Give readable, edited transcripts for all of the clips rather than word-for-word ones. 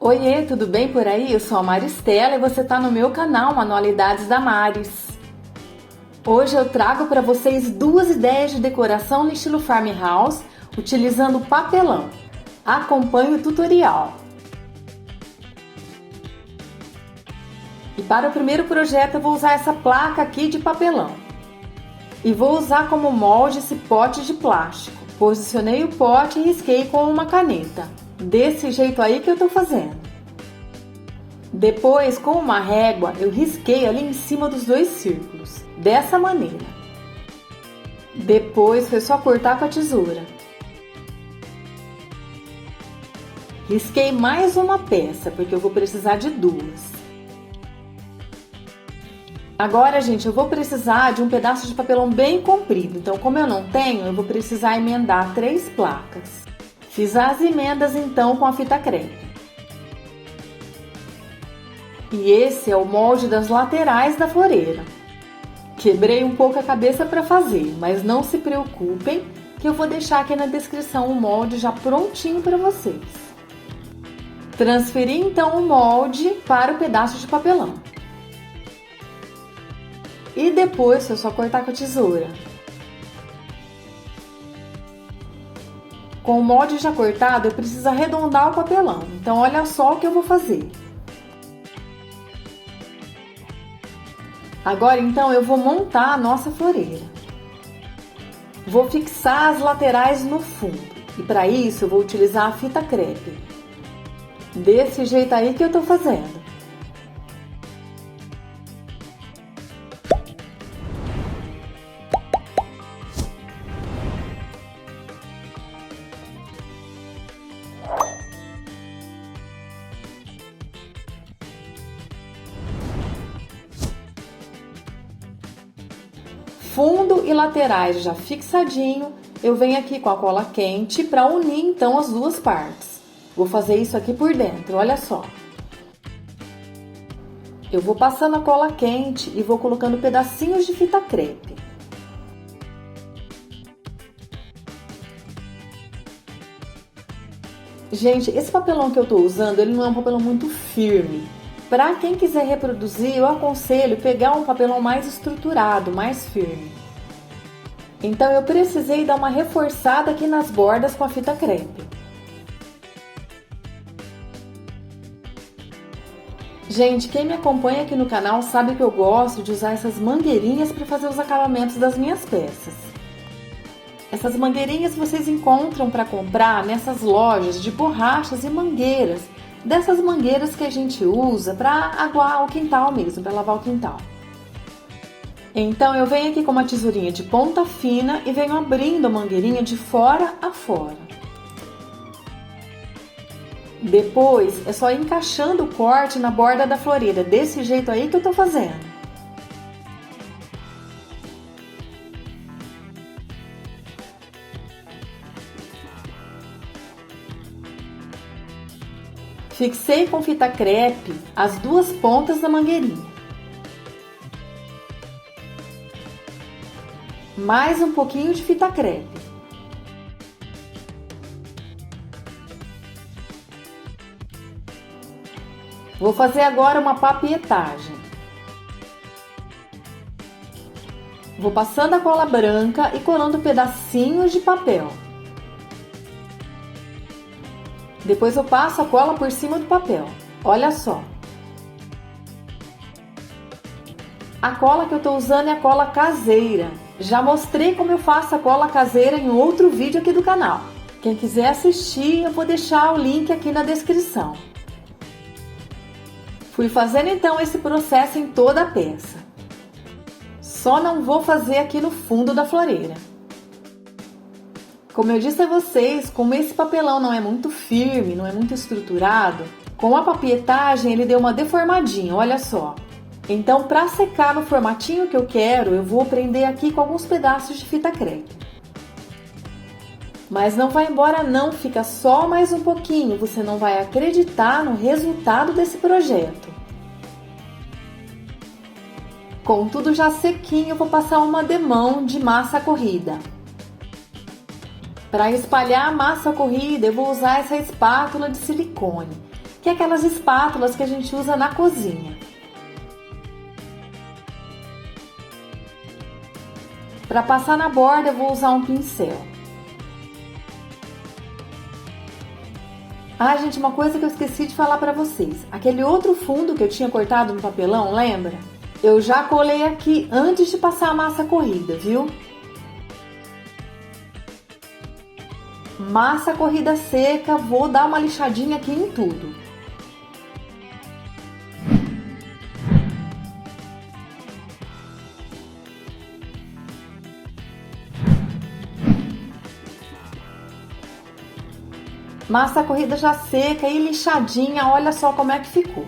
Oiê, tudo bem por aí? Eu sou a Maristela e você está no meu canal Manualidades da Maris. Hoje eu trago para vocês duas ideias de decoração no estilo farmhouse utilizando papelão. Acompanhe o tutorial. E para o primeiro projeto eu vou usar essa placa aqui de papelão. E vou usar como molde esse pote de plástico. Posicionei o pote e risquei com uma caneta. Desse jeito aí que eu estou fazendo. Depois, com uma régua, eu risquei ali em cima dos dois círculos. Dessa maneira. Depois foi só cortar com a tesoura. Risquei mais uma peça, porque eu vou precisar de duas. Agora, gente, eu vou precisar de um pedaço de papelão bem comprido. Então, como eu não tenho, eu vou precisar emendar 3 placas. Fiz as emendas, então, com a fita crepe. E esse é o molde das laterais da floreira. Quebrei um pouco a cabeça para fazer, mas não se preocupem, que eu vou deixar aqui na descrição o molde já prontinho para vocês. Transferi, então, o molde para o pedaço de papelão. E depois foi só cortar com a tesoura. Com o molde já cortado, eu preciso arredondar o papelão. Então, olha só o que eu vou fazer. Agora, então, eu vou montar a nossa floreira. Vou fixar as laterais no fundo. E para isso, eu vou utilizar a fita crepe. Desse jeito aí que eu tô fazendo. Fundo e laterais já fixadinho, eu venho aqui com a cola quente para unir então as duas partes. Vou fazer isso aqui por dentro, olha só. Eu vou passando a cola quente e vou colocando pedacinhos de fita crepe. Gente, esse papelão que eu tô usando, ele não é um papelão muito firme. Para quem quiser reproduzir, eu aconselho pegar um papelão mais estruturado, mais firme. Então eu precisei dar uma reforçada aqui nas bordas com a fita crepe. Gente, quem me acompanha aqui no canal sabe que eu gosto de usar essas mangueirinhas para fazer os acabamentos das minhas peças. Essas mangueirinhas vocês encontram para comprar nessas lojas de borrachas e mangueiras. Dessas mangueiras que a gente usa para aguar o quintal mesmo, para lavar o quintal. Então eu venho aqui com uma tesourinha de ponta fina e venho abrindo a mangueirinha de fora a fora. Depois é só ir encaixando o corte na borda da floreira, desse jeito aí que eu tô fazendo. Fixei com fita crepe as duas pontas da mangueirinha. Mais um pouquinho de fita crepe. Vou fazer agora uma papietagem. Vou passando a cola branca e colando pedacinhos de papel. Depois eu passo a cola por cima do papel. Olha só. A cola que eu tô usando é a cola caseira. Já mostrei como eu faço a cola caseira em outro vídeo aqui do canal. Quem quiser assistir, eu vou deixar o link aqui na descrição. Fui fazendo então esse processo em toda a peça. Só não vou fazer aqui no fundo da floreira. Como eu disse a vocês, como esse papelão não é muito firme, não é muito estruturado, com a papietagem ele deu uma deformadinha, olha só. Então, para secar no formatinho que eu quero, eu vou prender aqui com alguns pedaços de fita crepe. Mas não vai embora não, fica só mais um pouquinho, você não vai acreditar no resultado desse projeto. Com tudo já sequinho, eu vou passar uma demão de massa corrida. Para espalhar a massa corrida, eu vou usar essa espátula de silicone. que é aquelas espátulas que a gente usa na cozinha. Para passar na borda, eu vou usar um pincel. Ah, gente, uma coisa que eu esqueci de falar para vocês. Aquele outro fundo que eu tinha cortado no papelão, lembra? Eu já colei aqui antes de passar a massa corrida, viu? Massa corrida seca, vou dar uma lixadinha aqui em tudo. Massa corrida já seca e lixadinha, olha só como é que ficou.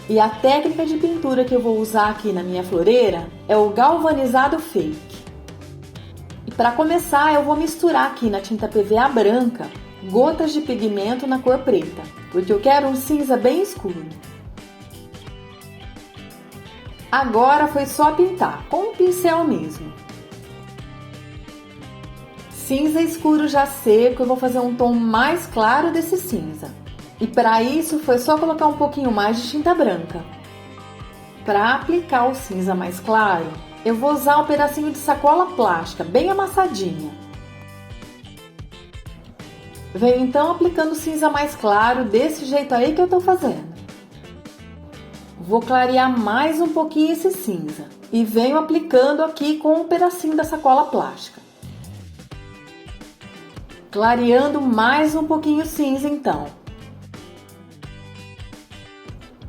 E a técnica de pintura que eu vou usar aqui na minha floreira é o galvanizado fake. E para começar, eu vou misturar aqui na tinta PVA branca gotas de pigmento na cor preta, porque eu quero um cinza bem escuro. Agora foi só pintar, com um pincel mesmo. Cinza escuro já seco, eu vou fazer um tom mais claro desse cinza. E para isso foi só colocar um pouquinho mais de tinta branca. Para aplicar o cinza mais claro, eu vou usar um pedacinho de sacola plástica, bem amassadinha. Venho então aplicando o cinza mais claro, desse jeito aí que eu estou fazendo. Vou clarear mais um pouquinho esse cinza. E venho aplicando aqui com um pedacinho da sacola plástica. Clareando mais um pouquinho o cinza então.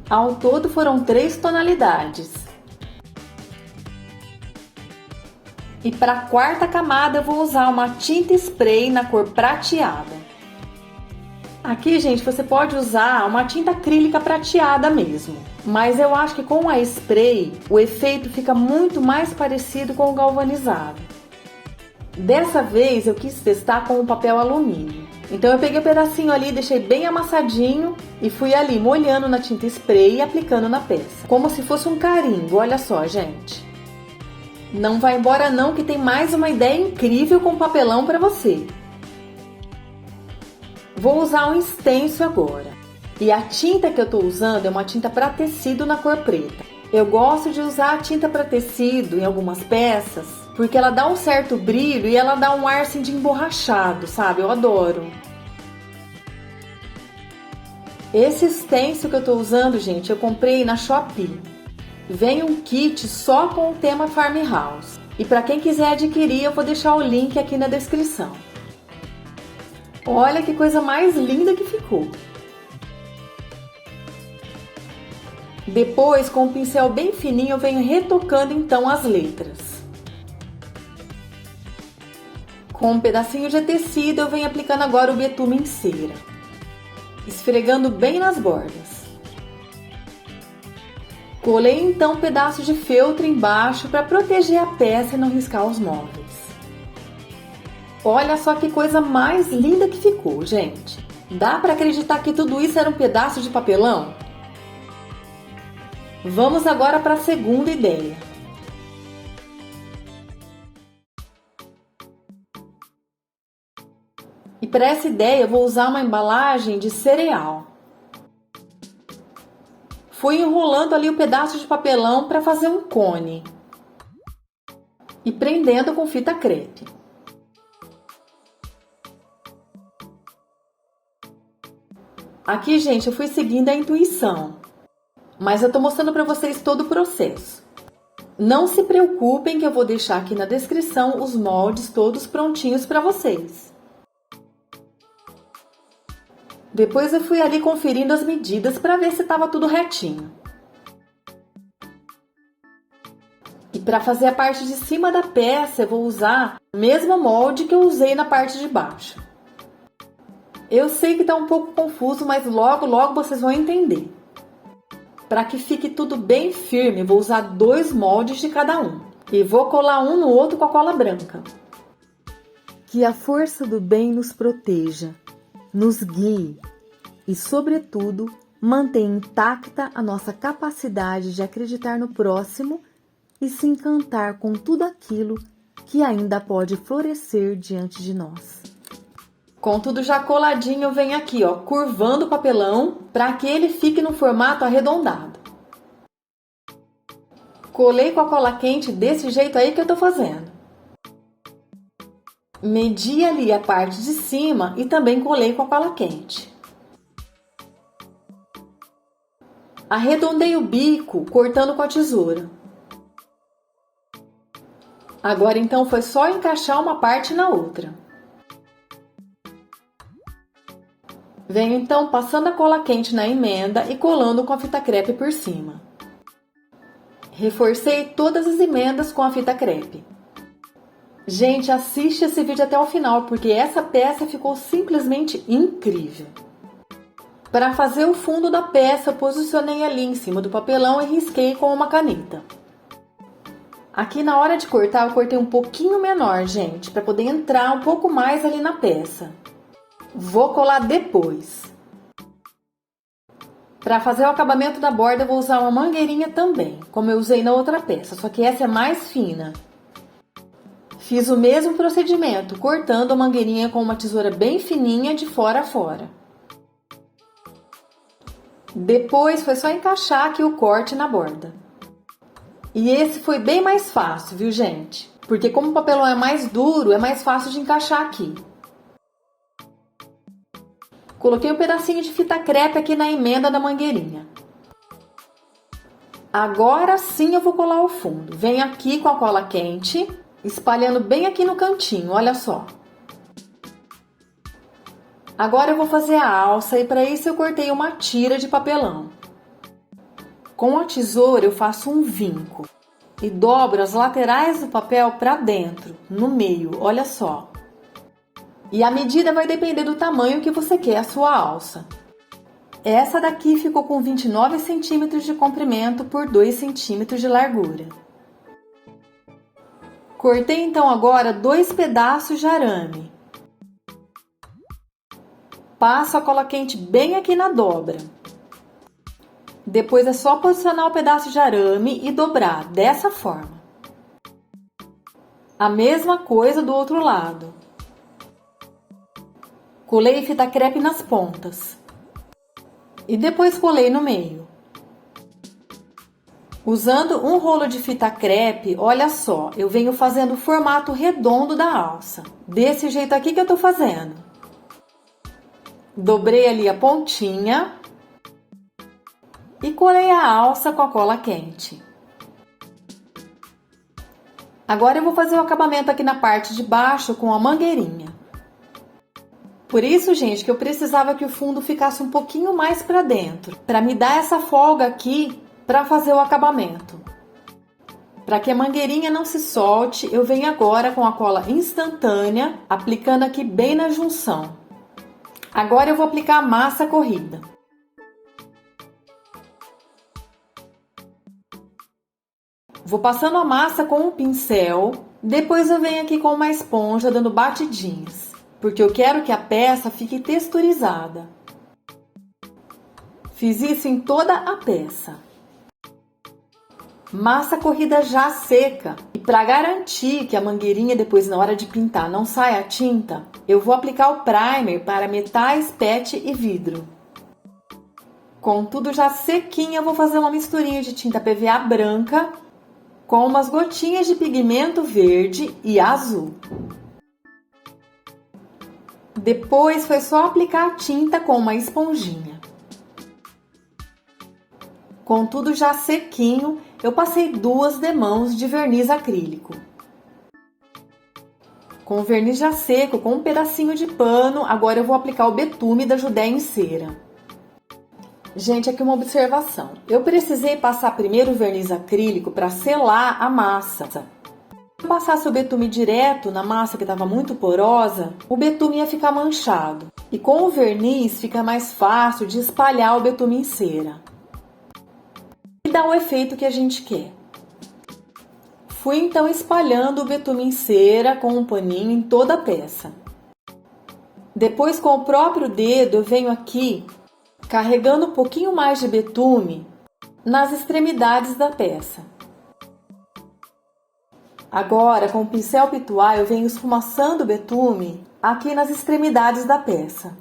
Ao todo foram 3 tonalidades. E para a quarta camada eu vou usar uma tinta spray na cor prateada. Aqui, gente, você pode usar uma tinta acrílica prateada mesmo. Mas eu acho que com a spray o efeito fica muito mais parecido com o galvanizado. Dessa vez eu quis testar com o papel alumínio. Então eu peguei um pedacinho ali, deixei bem amassadinho e fui ali molhando na tinta spray e aplicando na peça. Como se fosse um carimbo, olha só, gente. Não vai embora não, que tem mais uma ideia incrível com papelão para você. Vou usar um stencil agora. E a tinta que eu estou usando é uma tinta para tecido na cor preta. Eu gosto de usar a tinta para tecido em algumas peças, porque ela dá um certo brilho e ela dá um ar assim de emborrachado, sabe? Eu adoro. Esse stencil que eu estou usando, gente, eu comprei na Shopee. Vem um kit só com o tema Farmhouse. E para quem quiser adquirir, eu vou deixar o link aqui na descrição. Olha que coisa mais linda que ficou! Depois, com um pincel bem fininho, eu venho retocando então as letras. Com um pedacinho de tecido, eu venho aplicando agora o betume em cera, esfregando bem nas bordas. Colei então um pedaço de feltro embaixo para proteger a peça e não riscar os móveis. Olha só que coisa mais linda que ficou, gente! Dá para acreditar que tudo isso era um pedaço de papelão? Vamos agora para a segunda ideia. E para essa ideia eu vou usar uma embalagem de cereal. Fui enrolando ali o pedaço de papelão para fazer um cone. E prendendo com fita crepe. Aqui, gente, eu fui seguindo a intuição. Mas eu estou mostrando para vocês todo o processo. Não se preocupem que eu vou deixar aqui na descrição os moldes todos prontinhos para vocês. Depois eu fui ali conferindo as medidas para ver se estava tudo retinho. E para fazer a parte de cima da peça eu vou usar o mesmo molde que eu usei na parte de baixo. Eu sei que está um pouco confuso, mas logo vocês vão entender. Para que fique tudo bem firme, vou usar 2 moldes de cada um. E vou colar um no outro com a cola branca. Que a força do bem nos proteja, nos guie e, sobretudo, mantenha intacta a nossa capacidade de acreditar no próximo e se encantar com tudo aquilo que ainda pode florescer diante de nós. Com tudo já coladinho, eu venho aqui, ó, curvando o papelão para que ele fique no formato arredondado. Colei com a cola quente desse jeito aí que eu tô fazendo. Medi ali a parte de cima e também colei com a cola quente. Arredondei o bico cortando com a tesoura. Agora então foi só encaixar uma parte na outra. Venho então passando a cola quente na emenda e colando com a fita crepe por cima. Reforcei todas as emendas com a fita crepe. Gente, assiste esse vídeo até o final, porque essa peça ficou simplesmente incrível. Para fazer o fundo da peça, eu posicionei ali em cima do papelão e risquei com uma caneta. Aqui na hora de cortar, eu cortei um pouquinho menor, gente, para poder entrar um pouco mais ali na peça. Vou colar depois. Para fazer o acabamento da borda, eu vou usar uma mangueirinha também, como eu usei na outra peça, só que essa é mais fina. Fiz o mesmo procedimento, cortando a mangueirinha com uma tesoura bem fininha de fora a fora. Depois foi só encaixar aqui o corte na borda. E esse foi bem mais fácil, viu, gente? Porque como o papelão é mais duro, é mais fácil de encaixar aqui. Coloquei um pedacinho de fita crepe aqui na emenda da mangueirinha. Agora sim eu vou colar o fundo. Venho aqui com a cola quente, espalhando bem aqui no cantinho, olha só. Agora eu vou fazer a alça e para isso eu cortei uma tira de papelão. Com a tesoura eu faço um vinco e dobro as laterais do papel para dentro, no meio, olha só. E a medida vai depender do tamanho que você quer a sua alça. Essa daqui ficou com 29 centímetros de comprimento por 2 centímetros de largura. Cortei então agora 2 pedaços de arame. Passo a cola quente bem aqui na dobra. Depois é só posicionar o pedaço de arame e dobrar dessa forma. A mesma coisa do outro lado. Colei fita crepe nas pontas. E depois colei no meio. Usando um rolo de fita crepe, olha só, eu venho fazendo o formato redondo da alça. Desse jeito aqui que eu tô fazendo. Dobrei ali a pontinha e colei a alça com a cola quente. Agora eu vou fazer o acabamento aqui na parte de baixo com a mangueirinha. Por isso, gente, que eu precisava que o fundo ficasse um pouquinho mais para dentro, para me dar essa folga aqui para fazer o acabamento. Para que a mangueirinha não se solte, eu venho agora com a cola instantânea, aplicando aqui bem na junção. Agora eu vou aplicar a massa corrida. Vou passando a massa com um pincel, depois eu venho aqui com uma esponja dando batidinhas, porque eu quero que a peça fique texturizada. Fiz isso em toda a peça. Massa corrida já seca. E para garantir que a mangueirinha depois na hora de pintar não saia a tinta, eu vou aplicar o primer para metais, PET e vidro. Com tudo já sequinho, eu vou fazer uma misturinha de tinta PVA branca com umas gotinhas de pigmento verde e azul. Depois foi só aplicar a tinta com uma esponjinha. Com tudo já sequinho, eu passei 2 demãos de verniz acrílico. Com o verniz já seco, com um pedacinho de pano, agora eu vou aplicar o betume da Judéia em cera. Gente, aqui uma observação. Eu precisei passar primeiro o verniz acrílico para selar a massa. Se eu passasse o betume direto na massa que estava muito porosa, o betume ia ficar manchado. E com o verniz fica mais fácil de espalhar o betume em cera. E dá o efeito que a gente quer. Fui então espalhando o betume em cera com um paninho em toda a peça. Depois, com o próprio dedo, eu venho aqui carregando um pouquinho mais de betume nas extremidades da peça. Agora, com o pincel pituá, eu venho esfumaçando o betume aqui nas extremidades da peça.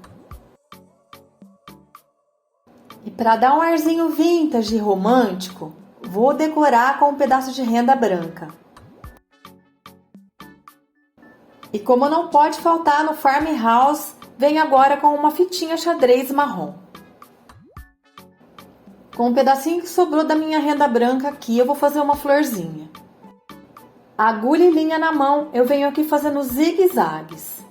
E para dar um arzinho vintage e romântico, vou decorar com um pedaço de renda branca. E como não pode faltar no farmhouse, venho agora com uma fitinha xadrez marrom. Com um pedacinho que sobrou da minha renda branca aqui, eu vou fazer uma florzinha. Agulha e linha na mão, eu venho aqui fazendo zigue-zagues.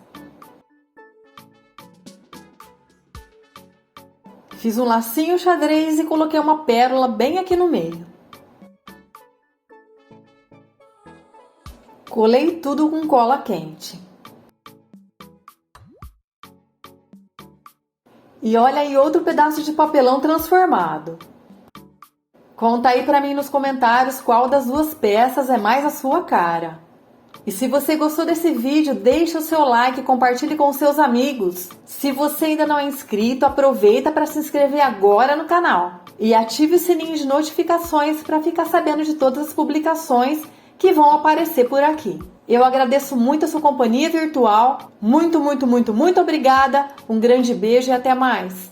Fiz um lacinho xadrez e coloquei uma pérola bem aqui no meio. Colei tudo com cola quente. E olha aí outro pedaço de papelão transformado. Conta aí pra mim nos comentários qual das duas peças é mais a sua cara. E se você gostou desse vídeo, deixa o seu like e compartilhe com seus amigos. Se você ainda não é inscrito, aproveita para se inscrever agora no canal. E ative o sininho de notificações para ficar sabendo de todas as publicações que vão aparecer por aqui. Eu agradeço muito a sua companhia virtual. Muito obrigada. Um grande beijo e até mais.